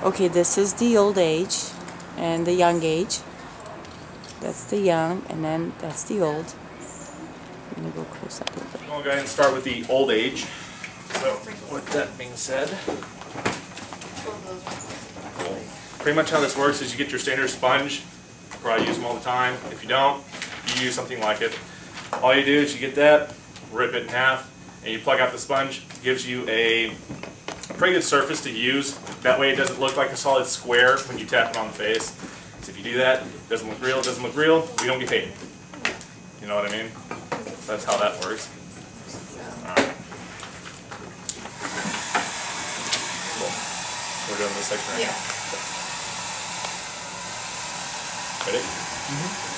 Okay, this is the old age and the young age. That's the young, and then that's the old. Let me go close up a little bit. I'm going to go ahead and start with the old age. So, with that being said, pretty much how this works is you get your standard sponge. You probably use them all the time. If you don't, you use something like it. All you do is you get that, rip it in half, and you plug out the sponge. It gives you a pretty good surface to use. That way it doesn't look like a solid square when you tap it on the face. So if you do that, it doesn't look real, we don't get paid. You know what I mean? So that's how that works. Alright. Cool. We're doing this section right now. Ready? Mm-hmm.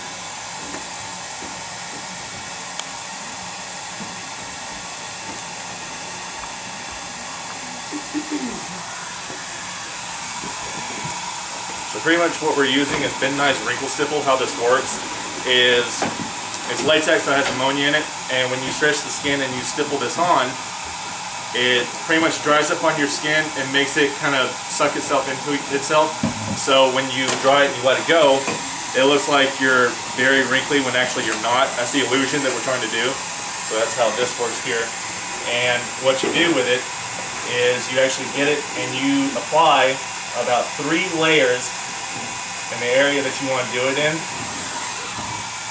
So pretty much what we're using is Nice wrinkle stipple. How this works is it's latex that has ammonia in it, and when you stretch the skin and you stipple this on, it pretty much dries up on your skin and makes it kind of suck itself into itself. So when you dry it and you let it go, it looks like you're very wrinkly when actually you're not. That's the illusion that we're trying to do. So that's how this works here. And what you do with it is you actually get it and you apply about 3 layers in the area that you want to do it in.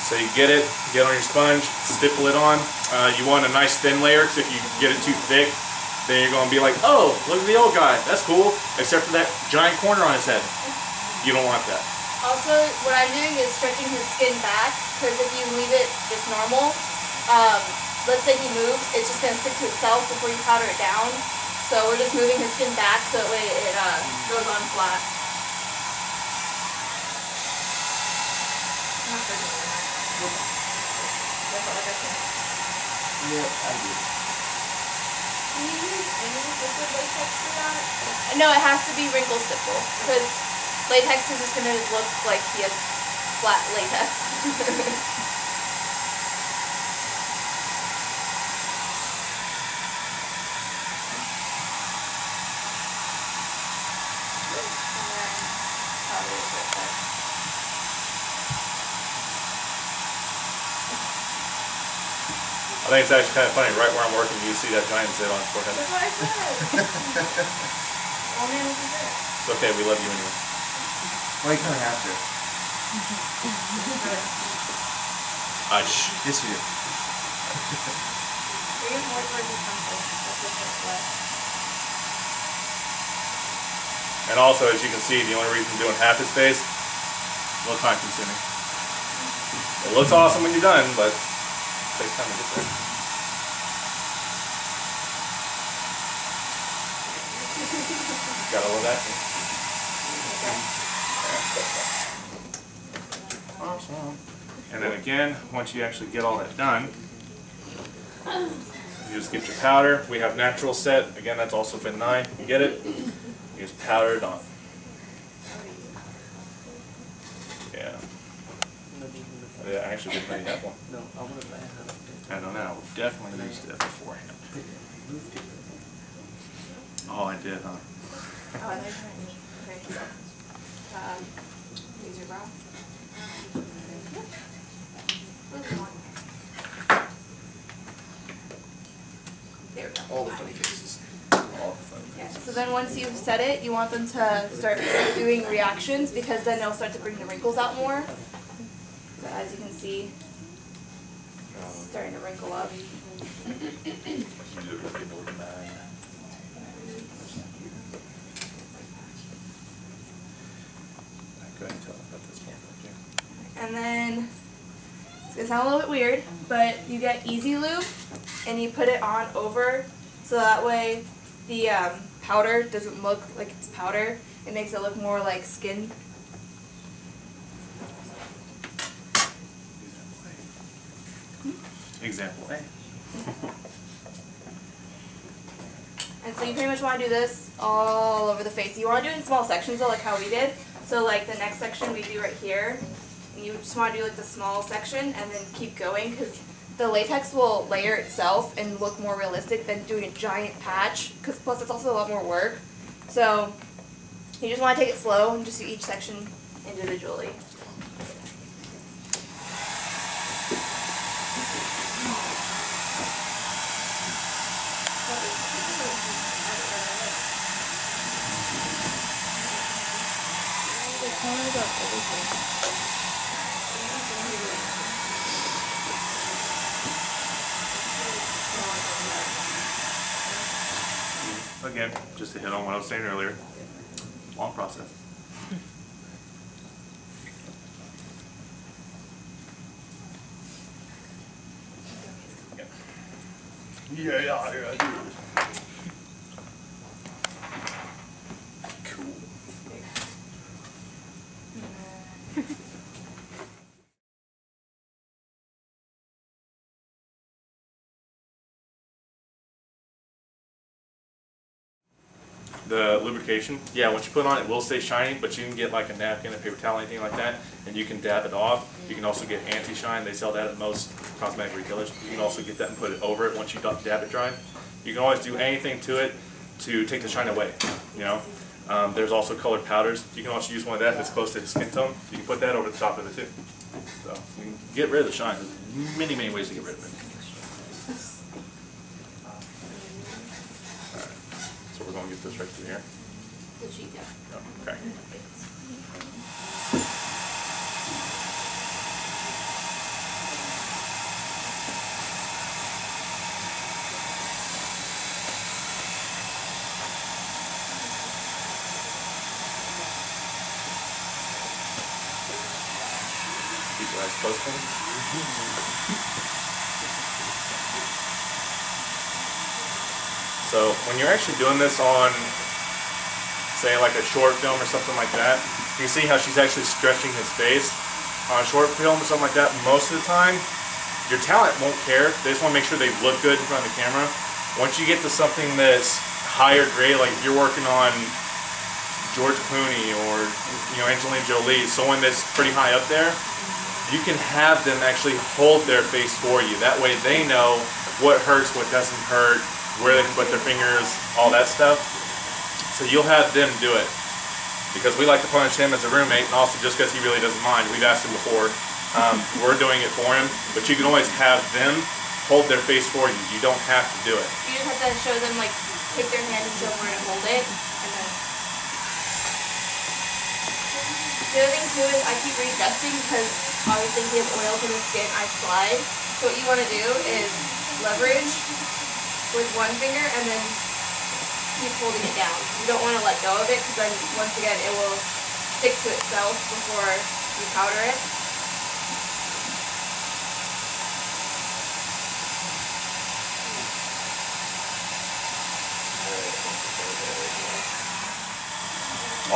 So you get it on your sponge, stipple it on. You want a nice thin layer, because if you get it too thick, then you're going to be like, oh, look at the old guy, that's cool, except for that giant corner on his head. You don't want that. Also, what I'm doing is stretching his skin back, because if you leave it just normal, let's say he moves, it's just going to stick to itself before you powder it down. So we're just moving his skin back so that way it goes on flat. Yeah, I do. Can you use any liquid latex for that? No, it has to be wrinkle stipple, because latex is just going to look like he has flat latex. I think it's actually kind of funny, right where I'm working, you see that giant zit on his forehead. That's what I said. Oh man, look at that. It's okay, we love you anyway. Well, you kind of have to. Shh. Yes, you do. And also, as you can see, the only reason I'm doing half his face, a little time consuming. It looks awesome when you're done, but it takes time to get there. Gotta love that. Awesome. And then again, once you actually get all that done, you just get your powder. We have natural set. Again, that's also been 9. You get it? You just powder it on. Yeah. Yeah, I actually didn't really have one. No, I want to buy a I don't know. Definitely used it beforehand. Oh, I did, huh? Oh, and there's use your brow. There we go. all the funny faces. All the funny faces. Yeah. So then once you've set it, you want them to start doing reactions, because then they'll start to bring the wrinkles out more. So as you can see, it's starting to wrinkle up. And then, it's going to sound a little bit weird, but you get Easy Lube and you put it on over, so that way the powder doesn't look like it's powder. It makes it look more like skin. Example A. And so you pretty much want to do this all over the face. You want to do it in small sections though, like how we did. So like the next section we do right here. And you just want to do like the small section and then keep going, because the latex will layer itself and look more realistic than doing a giant patch, because plus it's also a lot more work. So You just want to take it slow and just do each section individually. Again, just to hit on what I was saying earlier, long process. Yeah. Cool. The lubrication, yeah, once you put it on, it will stay shiny, but you can get like a napkin, a paper towel, anything like that, and you can dab it off. You can also get anti-shine. They sell that at most cosmetic retailers. You can also get that and put it over it once you dab it dry. You can always do anything to it to take the shine away, you know. There's also colored powders. You can also use one of that if it's close to the skin tone. You can put that over the top of it too. So you can get rid of the shine. There's many, many ways to get rid of it. So we're going to get this right through here. The cheek, yeah. Oh, okay. Keep your eyes closed for me. So when you're actually doing this on, say, like a short film or something like that, you can see how she's actually stretching his face. On a short film or something like that, most of the time, your talent won't care. They just want to make sure they look good in front of the camera. Once you get to something that's higher grade, like if you're working on George Clooney or Angelina Jolie, someone that's pretty high up there, you can have them actually hold their face for you. That way they know what hurts, what doesn't hurt, where they can put their fingers, all that stuff. So you'll have them do it. Because we like to punish him as a roommate, and also just because he really doesn't mind. We've asked him before. We're doing it for him, but you can always have them hold their face for you. You don't have to do it. You just have to show them, like, take their hand and show them where to hold it, and then... The other thing too is I keep readjusting because obviously if you have oils in the skin, I slide. So what you want to do is leverage with one finger and then keep holding it down. You don't want to let go of it because then once again it will stick to itself before you powder it.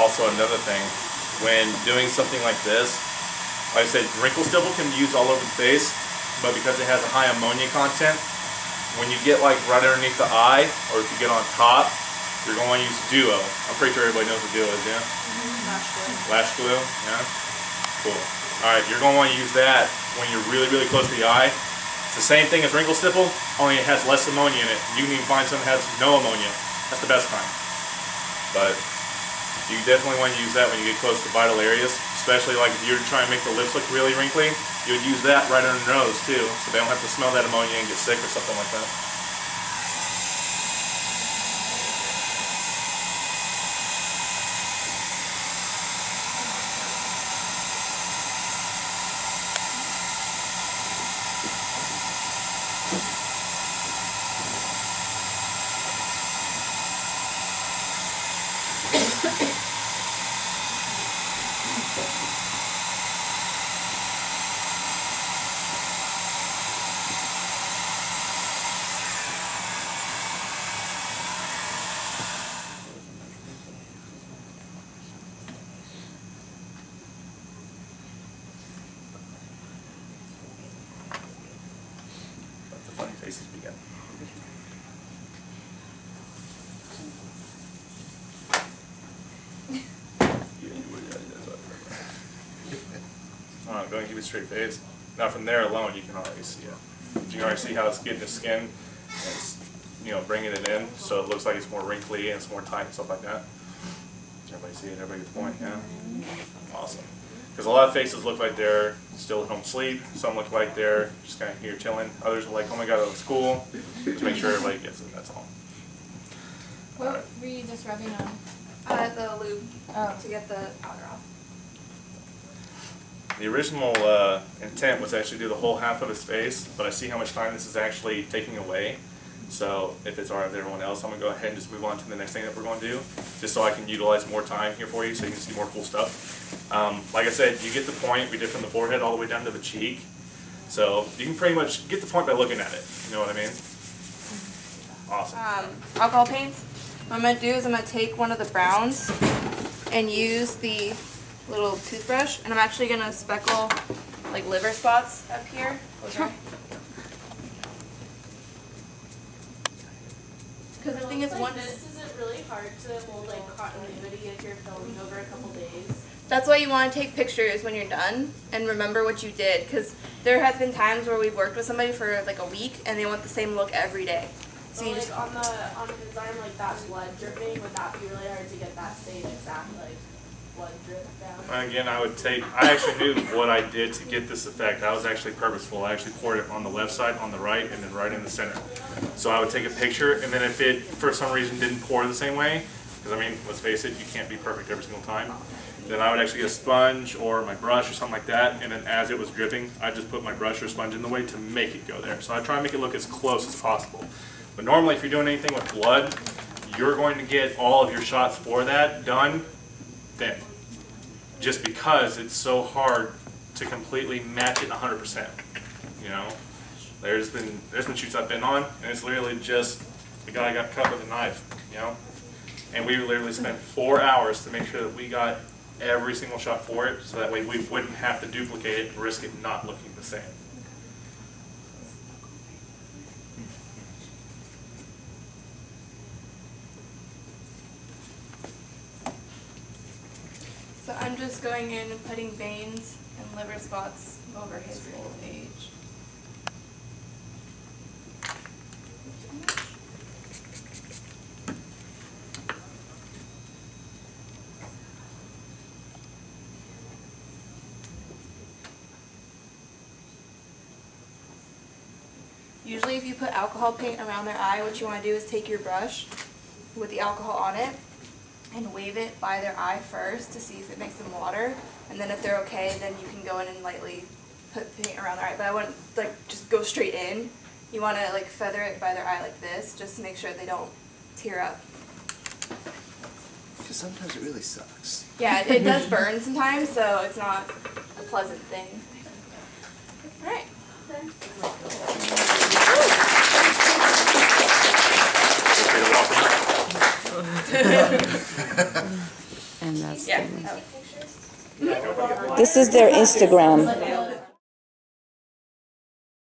Also another thing, when doing something like this, like I said, wrinkle stipple can be used all over the face, but because it has a high ammonia content, when you get like right underneath the eye, or if you get on top, you're going to use Duo. I'm pretty sure everybody knows what Duo is, yeah? Lash glue. Lash glue, yeah? Cool. Alright, you're going to want to use that when you're really, really close to the eye. It's the same thing as wrinkle stipple, only it has less ammonia in it. You can even find some that has no ammonia. That's the best kind. But you definitely want to use that when you get close to vital areas, especially like if you're trying to make the lips look really wrinkly, you would use that right under the nose too, so they don't have to smell that ammonia and get sick or something like that. Let the funny faces begin. Alright, go ahead and keep a straight face. Now from there alone you can already see it. You can already see how it's getting the skin and it's, bringing it in so it looks like it's more wrinkly and it's more tight and stuff like that. Yeah. everybody see it? Everybody get the point? Yeah? Awesome. Because a lot of faces look like they're still at home asleep. Some look like they're just kind of here chilling. Others are like, oh my god, that looks cool. Just make sure everybody gets it, that's all. What were you just rubbing on? The lube to get the powder off. The original intent was to actually do the whole half of his face, but I see how much time this is actually taking away. So if it's alright with everyone else, I'm going to go ahead and just move on to the next thing that we're going to do, just so I can utilize more time here for you so you can see more cool stuff. Like I said, you get the point. We did from the forehead all the way down to the cheek. So you can pretty much get the point by looking at it. You know what I mean? Awesome. Alcohol paints. What I'm going to do is I'm going to take one of the browns and use the little toothbrush, and I'm actually going to speckle like liver spots up here. Because the thing is, This isn't really hard to hold like continuity if you're filming over a couple days. that's why you want to take pictures when you're done and remember what you did. Because there has been times where we've worked with somebody for like a week and they want the same look every day. So you like just on a design like that blood dripping, would that be really hard to get that same exact like blood drip down? Again, I actually knew what I did to get this effect. I was actually purposeful. I actually poured it on the left side, on the right, and then right in the center. So I would take a picture, and then if it, for some reason, didn't pour the same way, because I mean, let's face it, you can't be perfect every single time, then I would actually get a sponge or my brush or something like that, and then as it was dripping, I just put my brush or sponge in the way to make it go there. So I try and make it look as close as possible. But normally, if you're doing anything with blood, you're going to get all of your shots for that done thin. Just because it's so hard to completely match it 100%. You know, there's been shoots I've been on, and it's literally just the guy got cut with a knife. You know, and we literally spent 4 hours to make sure that we got every single shot for it, so that way we wouldn't have to duplicate it and risk it not looking the same. So I'm just going in and putting veins and liver spots over his old age. Usually if you put alcohol paint around their eye, what you want to do is take your brush with the alcohol on it and wave it by their eye first to see if it makes them water, and then if they're okay, then you can go in and lightly put paint around their eye. But I wouldn't like just go straight in. You want to like feather it by their eye like this, just to make sure they don't tear up. Because sometimes it really sucks. Yeah, it does burn sometimes, so it's not a pleasant thing. All right. And that's Yeah. this is their Instagram.